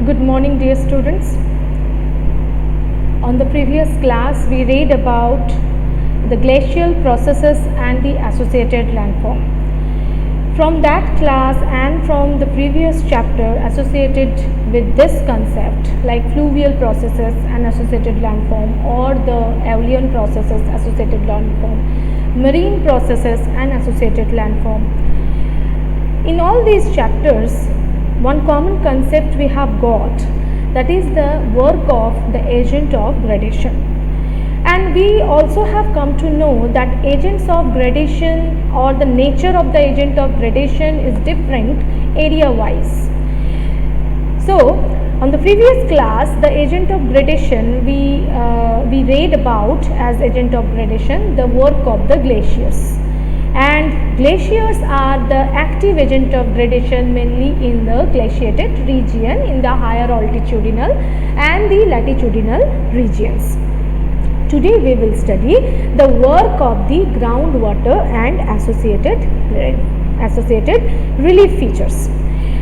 Good morning, dear students. On the previous class, we read about the glacial processes and the associated landform. From that class and from the previous chapter associated with this concept, like fluvial processes and associated landform, or the Aeolian processes, associated landform, marine processes and associated landform. In all these chapters, one common concept we have got, that is the work of the agent of gradation. And we also have come to know that agents of gradation or the nature of the agent of gradation is different area wise. So, on the previous class, the agent of gradation we read about as agent of gradation the work of the glaciers. And glaciers are the active agent of gradation mainly in the glaciated region in the higher altitudinal and the latitudinal regions. Today we will study the work of the groundwater and associated relief features.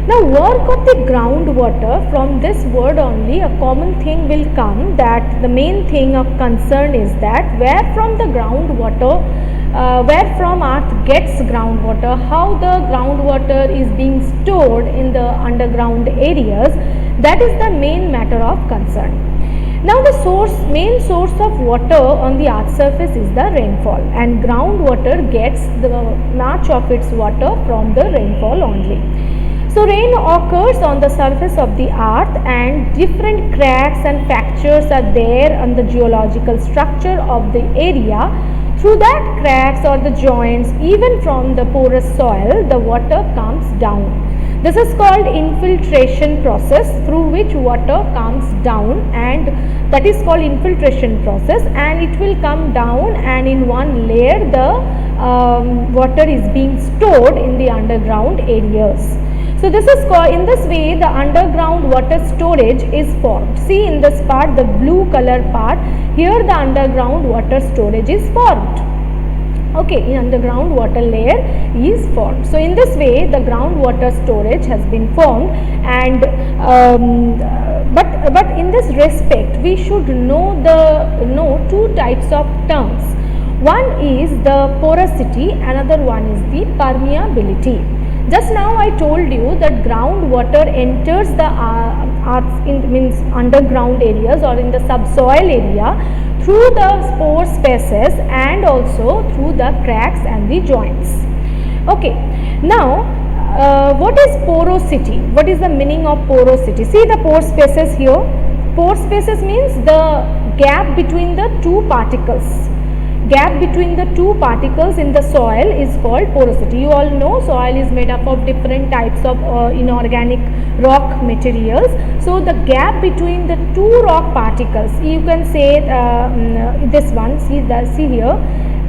Now, work of the groundwater, from this word only a common thing will come, that the main thing of concern is that where from the groundwater, where from earth gets groundwater, how the groundwater is being stored in the underground areas, that is the main matter of concern. Now, the main source of water on the earth's surface is the rainfall, and groundwater gets the much of its water from the rainfall only. So, rain occurs on the surface of the earth and different cracks and fractures are there on the geological structure of the area. Through that cracks or the joints, even from the porous soil, the water comes down. This is called infiltration process, through which water comes down, and that is called infiltration process, and it will come down and in one layer the water is being stored in the underground areas. So, this is called, in this way the underground water storage is formed. See in this part, the blue color part, here the underground water storage is formed. Okay, in underground water layer is formed. So, in this way the groundwater storage has been formed, and but in this respect we should know two types of terms. One is the porosity, another one is the permeability. Just now I told you that groundwater enters the means underground areas or in the subsoil area through the pore spaces and also through the cracks and the joints. Okay. Now, what is porosity? What is the meaning of porosity? See the pore spaces here. Pore spaces means the gap between the two particles. Gap between the two particles in the soil is called porosity. You all know soil is made up of different types of inorganic rock materials. So, the gap between the two rock particles, you can say this one, see here,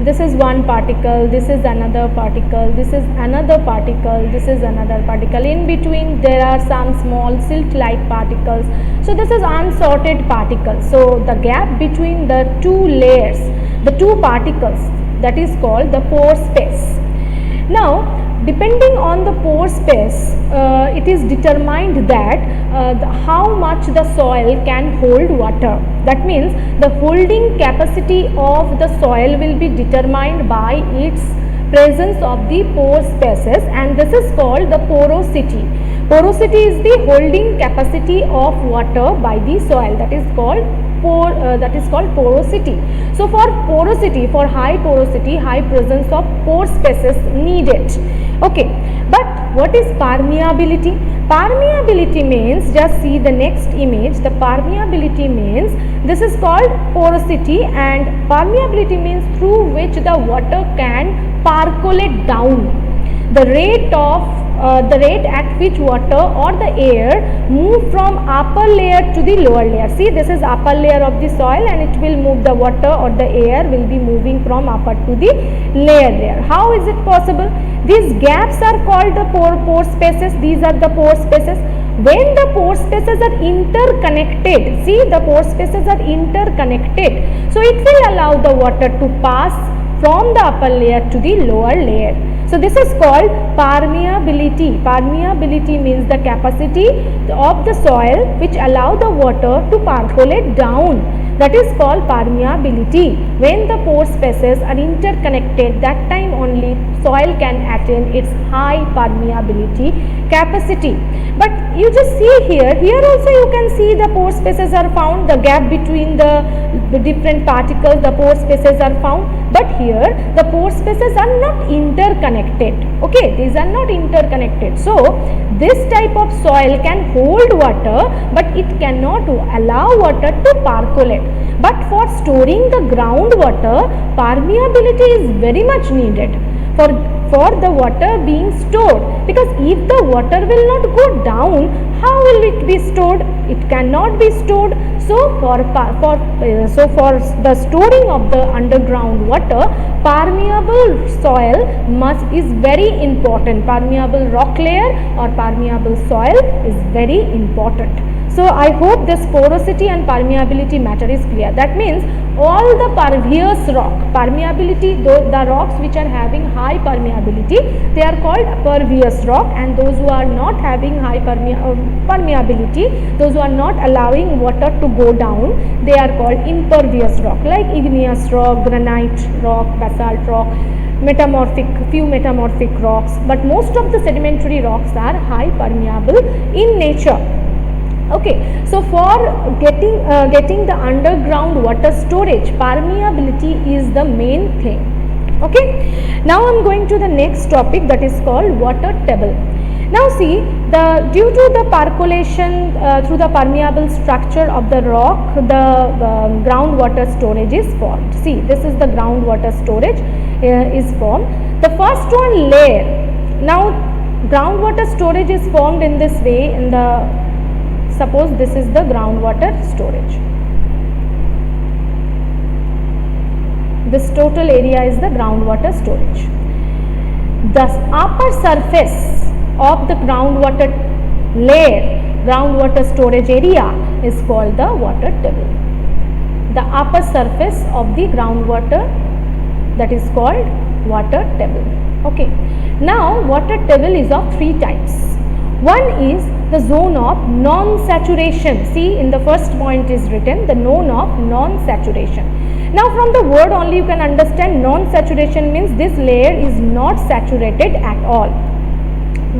this is one particle, this is another particle, this is another particle, this is another particle. In between there are some small silt like particles. So, this is unsorted particles. So, the gap between the two layers, the two particles, that is called the pore space. Now, depending on the pore space, it is determined that how much the soil can hold water. That means the holding capacity of the soil will be determined by its presence of the pore spaces, and this is called the porosity. Porosity is the holding capacity of water by the soil, that is called porosity. So, for porosity, for high porosity, high presence of pore spaces needed. Okay, but what is permeability? Permeability means, just see the next image, the permeability means, this is called porosity, and permeability means through which the water can percolate down. The rate at which water or the air move from upper layer to the lower layer. See, this is upper layer of the soil and it will move, the water or the air will be moving from upper to the layer. How is it possible? These gaps are called the pore spaces. These are the pore spaces. When the pore spaces are interconnected, see the pore spaces are interconnected, so it will allow the water to pass from the upper layer to the lower layer. So this is called permeability. Permeability means the capacity of the soil which allow the water to percolate down. That is called permeability. When the pore spaces are interconnected, that time only soil can attain its high permeability capacity. But you just see here also you can see the pore spaces are found, the gap between the different particles, the pore spaces are found, but here the pore spaces are not interconnected. Okay, these are not interconnected. So this type of soil can hold water, but it cannot allow water to percolate. But for storing the groundwater, permeability is very much needed for the water being stored, because if the water will not go down, how will it be stored? It cannot be stored. So for the storing of the underground water, permeable soil is very important. Permeable rock layer or permeable soil is very important. So I hope this porosity and permeability matter is clear. That means all the pervious rock, permeability, the rocks which are having high permeability, they are called pervious rock, and those who are not having high permeability, those who are not allowing water to go down, they are called impervious rock, like igneous rock, granite rock, basalt rock, few metamorphic rocks, but most of the sedimentary rocks are high permeable in nature. Okay, so for getting the underground water storage, permeability is the main thing. Okay, now I am going to the next topic, that is called water table. Now see, due to the percolation through the permeable structure of the rock, the groundwater storage is formed. See, this is the groundwater storage is formed. The first one, layer. Now groundwater storage is formed in this way. Suppose this is the groundwater storage. This total area is the groundwater storage. The upper surface of the groundwater layer, groundwater storage area, is called the water table. The upper surface of the groundwater, that is called water table. Okay. Now water table is of three types. One is the zone of non-saturation. See, in the first point is written the zone of non-saturation. Now from the word only you can understand non-saturation means this layer is not saturated at all.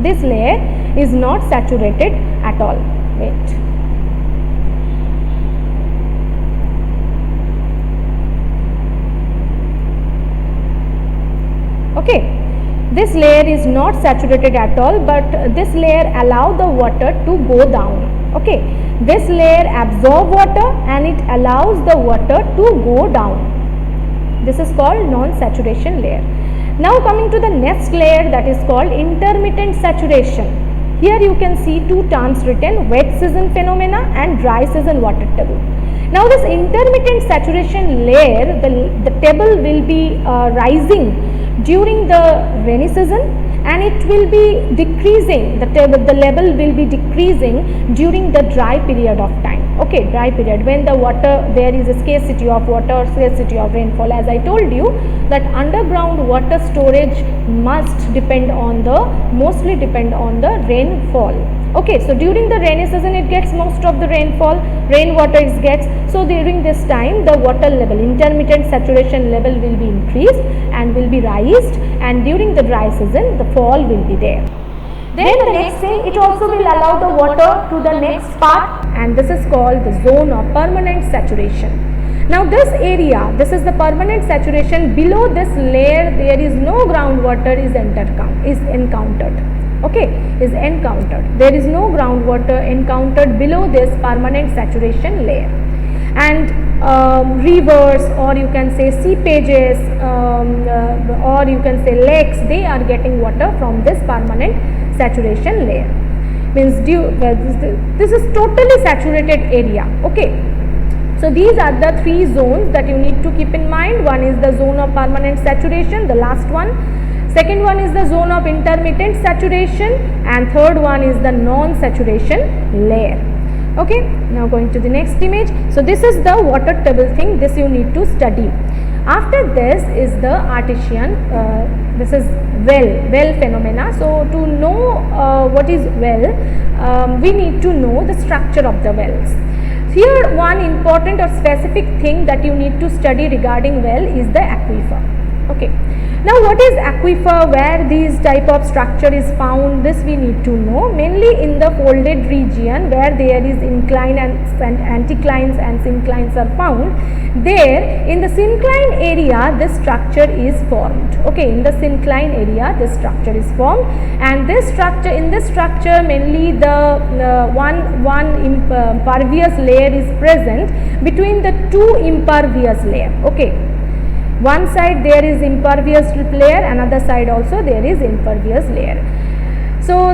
This layer is not saturated at all. Wait. Okay. This layer is not saturated at all, but this layer allow the water to go down. Okay, this layer absorb water and it allows the water to go down. This is called non-saturation layer. Now coming to the next layer, that is called intermittent saturation. Here you can see two terms written, wet season phenomena and dry season water table. Now this intermittent saturation layer, the table will be rising during the rainy season, and it will be decreasing, the level will be decreasing during the dry period of time. Okay, dry period, when the water, there is a scarcity of water, scarcity of rainfall. As I told you that underground water storage mostly depend on the rainfall. Okay, so during the rainy season it gets most of the rainwater it gets. So during this time the water level, intermittent saturation level will be increased and will be raised, and during the dry season the fall will be there. Then the next thing, it also will allow the water to the next part, and this is called the zone of permanent saturation. Now this area, this is the permanent saturation. Below this layer there is no groundwater is encountered. Okay, is encountered. There is no groundwater encountered below this permanent saturation layer. And rivers, or you can say seepages, or you can say lakes, they are getting water from this permanent saturation layer. Means this is totally saturated area. Okay. So these are the three zones that you need to keep in mind. One is the zone of permanent saturation, the last one. Second one is the zone of intermittent saturation, and third one is the non-saturation layer. Okay, now going to the next image. So this is the water table thing, this you need to study. After this is the artesian This is well phenomena. So to know what is well, we need to know the structure of the wells. Here one important or specific thing that you need to study regarding well is the aquifer. Okay. Now what is aquifer, where these type of structure is found, this we need to know. Mainly in the folded region where there is incline and anticlines and synclines are found. There in the syncline area this structure is formed. Okay, in the syncline area this structure is formed, and this structure, in this structure mainly the one impervious layer is present between the two impervious layer. Okay, one side there is impervious layer, another side also there is impervious layer. So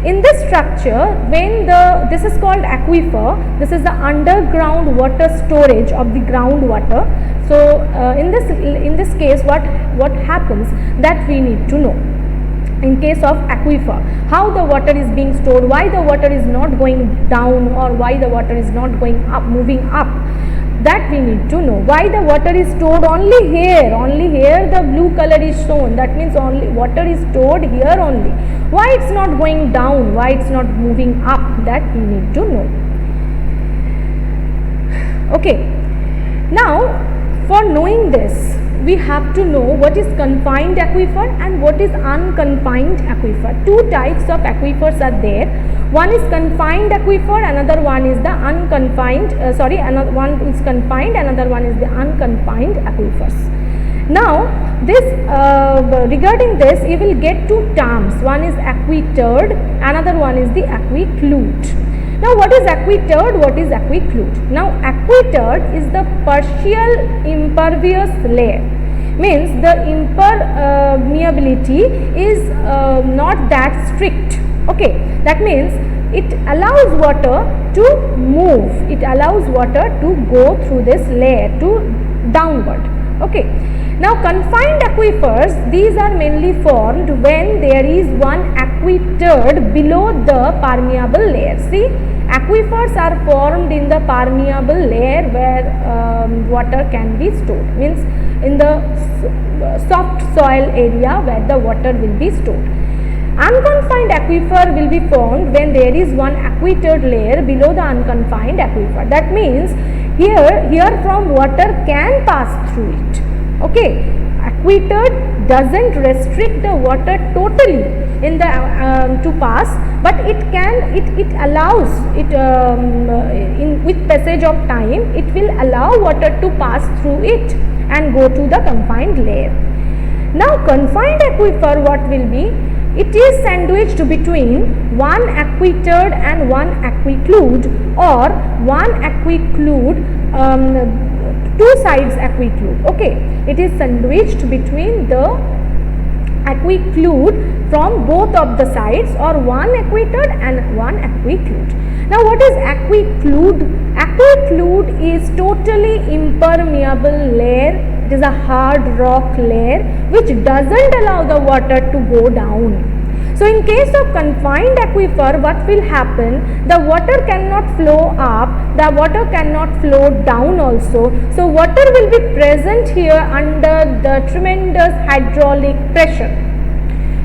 in this structure, when this is called aquifer, this is the underground water storage of the groundwater. So in this case what happens, that we need to know. In case of aquifer, how the water is being stored, why the water is not going down, or why the water is not going up, moving up, that we need to know. Why the water is stored only here the blue color is shown, that means only water is stored here only. Why it's not going down, why it's not moving up, that we need to know. Okay, now for knowing this, we have to know what is confined aquifer and what is unconfined aquifer. Two types of aquifers are there. One is confined aquifer, another one is the unconfined, another one is confined, another one is the unconfined aquifers. Now this regarding this you will get two terms, one is aquitude, another one is the aquiclude. Now what is aquitude, what is aquiclude? Now aquitude is the partial impervious layer, means the impermeability is not that strict. Okay, that means it allows water to move, it allows water to go through this layer to downward. Okay, now confined aquifers, these are mainly formed when there is one aquitude below the permeable layer. See, aquifers are formed in the permeable layer where water can be stored, means in the soft soil area where the water will be stored. Unconfined aquifer will be formed when there is one aquitude layer below the unconfined aquifer. That means here from water can pass through it. Okay, aquitude doesn't restrict the water totally in the to pass, but it allows it with passage of time it will allow water to pass through it and go to the confined layer. Now confined aquifer, what will be? It is sandwiched between one aquitude and one aquiclude, or one aquiclude, two sides aquiclude. Okay, it is sandwiched between the aquiclude from both of the sides, or one aquitude and one aquiclude. Now what is aquiclude? Aquiclude is totally impermeable layer. It is a hard rock layer which doesn't allow the water to go down. So in case of confined aquifer, what will happen? The water cannot flow up, the water cannot flow down also. So water will be present here under the tremendous hydraulic pressure.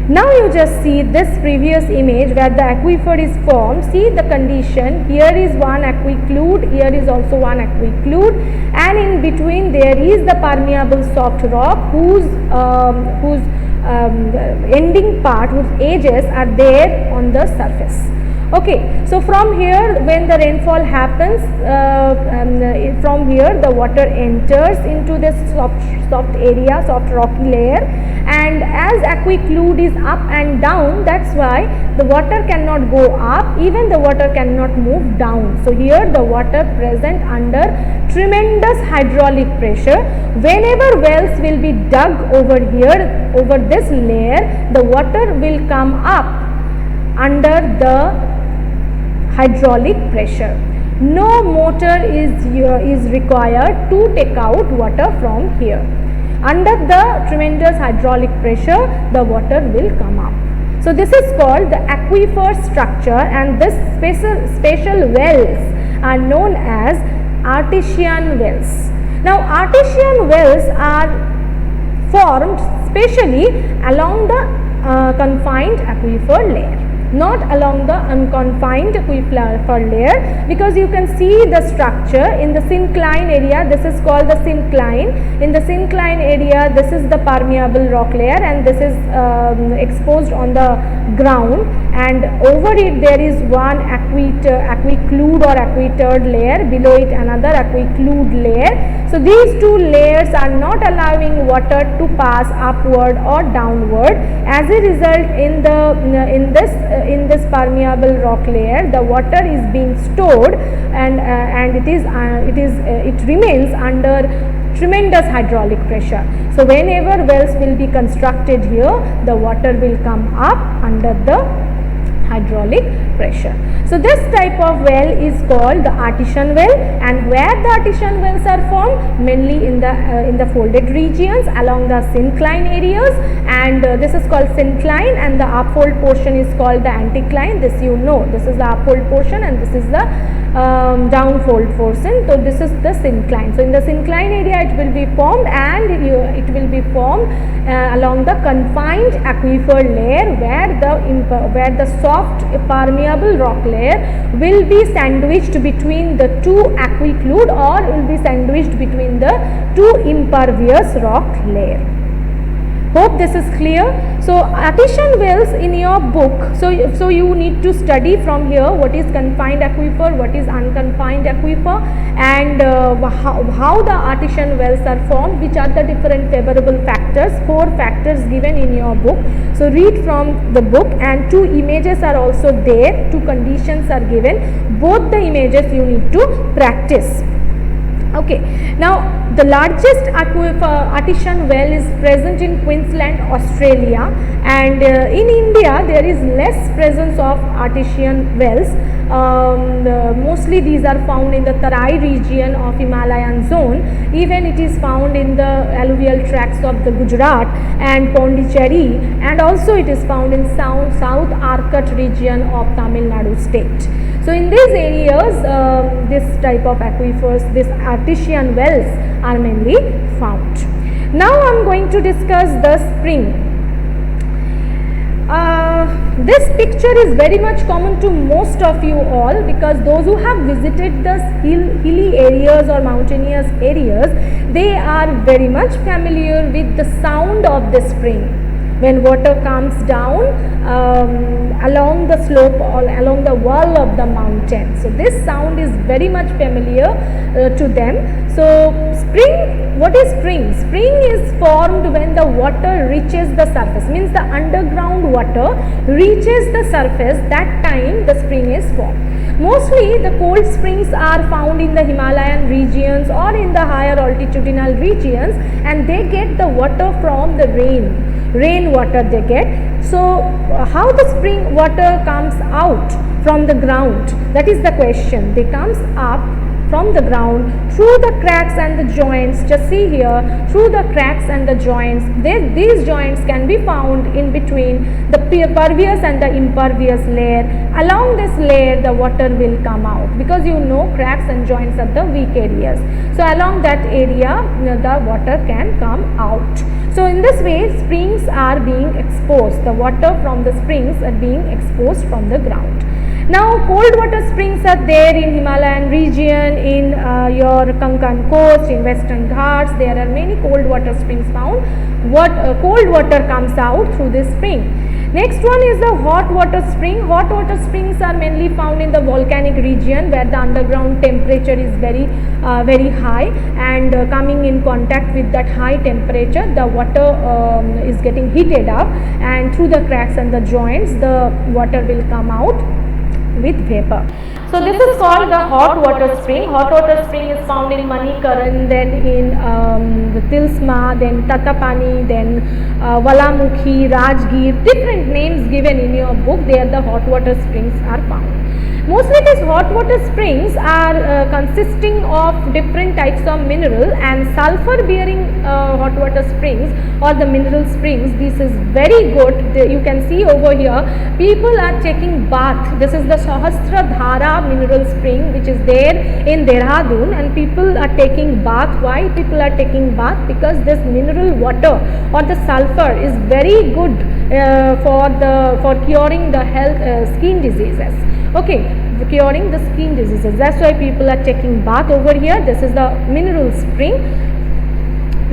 Now you just see this previous image where the aquifer is formed. See the condition, here is one aquiclude, here is also one aquiclude, and in between there is the permeable soft rock whose ending part, whose edges are there on the surface. Okay, so from here when the rainfall happens, from here the water enters into this soft area, soft rocky layer, and as aquiclude is up and down, that's why the water cannot go up, even the water cannot move down. So here the water present under tremendous hydraulic pressure. Whenever wells will be dug over here, over this layer, the water will come up under the hydraulic pressure. No motor is required to take out water from here. Under the tremendous hydraulic pressure, the water will come up. So this is called the aquifer structure, and this special wells are known as artesian wells. Now artesian wells are formed especially along the confined aquifer layer, not along the unconfined aquifer layer, because you can see the structure in the syncline area. This is called the syncline. In the syncline area, this is the permeable rock layer, and this is exposed on the ground, and over it there is one aquiclude or aquiterred layer, below it another aquiclude layer. So these two layers are not allowing water to pass upward or downward. As a result, in this permeable rock layer, the water is being stored, and it remains under tremendous hydraulic pressure. So whenever wells will be constructed here, the water will come up under the hydraulic pressure. So this type of well is called the artesian well, and where the artesian wells are formed, mainly in the folded regions along the syncline areas, and this is called syncline, and the upfold portion is called the anticline. This you know, this is the upfold portion and this is the downfold portion. So this is the syncline. So in the syncline area it will be formed, and it will be formed along the confined aquifer layer, where the soft permeable rock layer will be sandwiched between the two aquiclude, or will be sandwiched between the two impervious rock layer. Hope this is clear. So artesian wells in your book, so you need to study from here what is confined aquifer, what is unconfined aquifer, and how the artesian wells are formed, which are the different favorable factors, 4 factors given in your book. So read from the book, and 2 images are also there, 2 conditions are given. Both the images you need to practice. Okay, now the largest artesian well is present in Queensland, Australia, and in India there is less presence of artesian wells. Mostly these are found in the Tarai region of Himalayan zone. Even it is found in the alluvial tracts of the Gujarat and Pondicherry, and also it is found in South Arcot region of Tamil Nadu state. So in these areas, this type of aquifers, this artesian wells are mainly found. Now I am going to discuss the spring. This picture is very much common to most of you all, because those who have visited the hilly areas or mountainous areas, they are very much familiar with the sound of the spring. When water comes down along the slope or along the wall of the mountain. So this sound is very much familiar to them. So spring, what is spring? Spring is formed when the water reaches the surface, means the underground water reaches the surface, that time the spring is formed. Mostly the cold springs are found in the Himalayan regions or in the higher altitudinal regions, and they get the water from the rain water they get. So how the spring water comes out from the ground, that is the question. They comes up from the ground through the cracks and the joints. Just see here, through the cracks and the joints. These joints can be found in between the pervious and the impervious layer. Along this layer the water will come out, because you know cracks and joints are the weak areas. So along that area the water can come out. So in this way springs are being exposed, the water from the springs are being exposed from the ground. Now cold water springs are there in Himalayan region, in your Konkan coast, in Western Ghats. There are many cold water springs found. Cold water comes out through this spring. Next one is the hot water spring. Hot water springs are mainly found in the volcanic region, where the underground temperature is very high, and coming in contact with that high temperature the water is getting heated up, and through the cracks and the joints the water will come out with vapor. So this is called the hot water spring. Hot water spring is found in Manikaran, then in the Tilsma, then Tatapani, then Valamukhi, Rajgir, different names given in your book. There the hot water springs are found. Mostly these hot water springs are consisting of different types of mineral, and sulfur bearing hot water springs or the mineral springs, this is very good. You can see over here people are taking bath. This is the Sahasradhara mineral spring which is there in Dehradun, and people are taking bath. Why people are taking bath? Because this mineral water or the sulfur is very good for curing the skin diseases. Okay, curing the skin diseases. That's why people are taking bath over here. This is the mineral spring.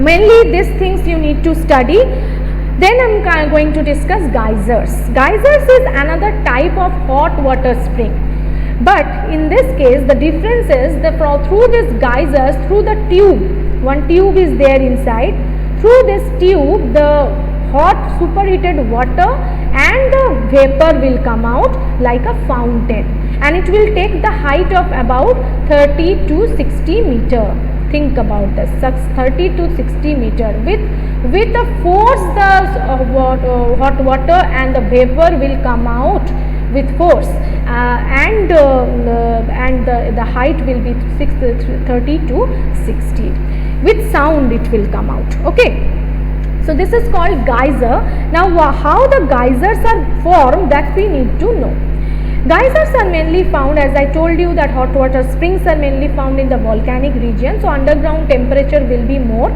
Mainly these things you need to study. Then I am going to discuss geysers. Geysers is another type of hot water spring. But in this case, the difference is that through this geysers, through the tube, one tube is there inside. Through this tube, the hot superheated water and the vapor will come out like a fountain, and it will take the height of about 30 to 60 meter. Think about this, 30 to 60 meter. With the force, the hot water and the vapor will come out with force, and the height will be 30 to 60. With sound it will come out. Okay. So this is called geyser. Now how the geysers are formed, that we need to know. Geysers are mainly found, as I told you, that hot water springs are mainly found in the volcanic region, so underground temperature will be more.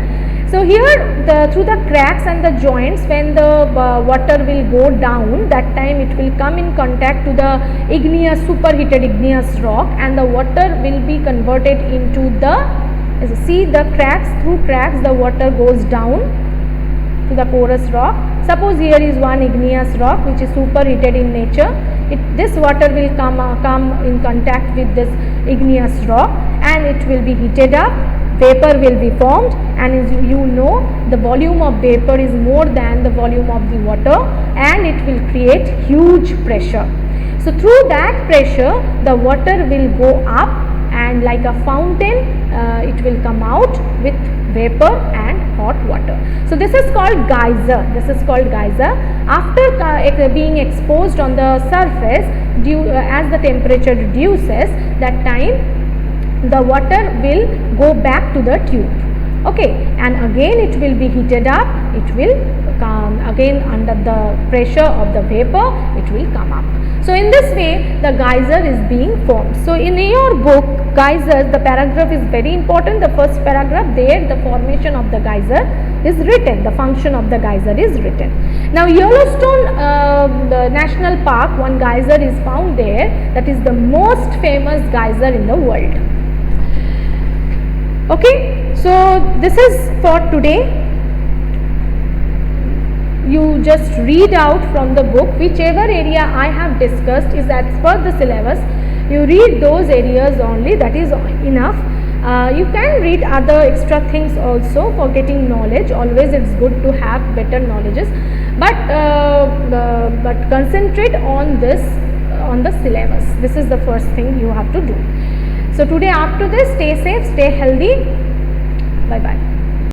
So here through the cracks and the joints, when the water will go down, that time it will come in contact to the igneous, superheated igneous rock, and the water will be converted into see the cracks. Through cracks the water goes down to the porous rock. Suppose here is one igneous rock which is superheated in nature. This water will come in contact with this igneous rock, and it will be heated up. Vapor will be formed, and as you know, the volume of vapor is more than the volume of the water, and it will create huge pressure. So through that pressure, the water will go up, and like a fountain, it will come out with vapor and hot water. So this is called geyser. This is called geyser. After being exposed on the surface, as the temperature reduces, that time the water will go back to the tube. Okay, and again it will be heated up. It will come again under the pressure of the vapor. It will come up. So in this way the geyser is being formed. So in your book geysers, the paragraph is very important. The first paragraph, there the formation of the geyser is written, the function of the geyser is written. Now Yellowstone the National Park, one geyser is found there, that is the most famous geyser in the world. Okay, so this is for today. You just read out from the book whichever area I have discussed is as per the syllabus. You read those areas only, that is enough. You can read other extra things also for getting knowledge. Always it's good to have better knowledges, but concentrate on this, on the syllabus. This is the first thing you have to do. So today, after this, stay safe, stay healthy. Bye bye.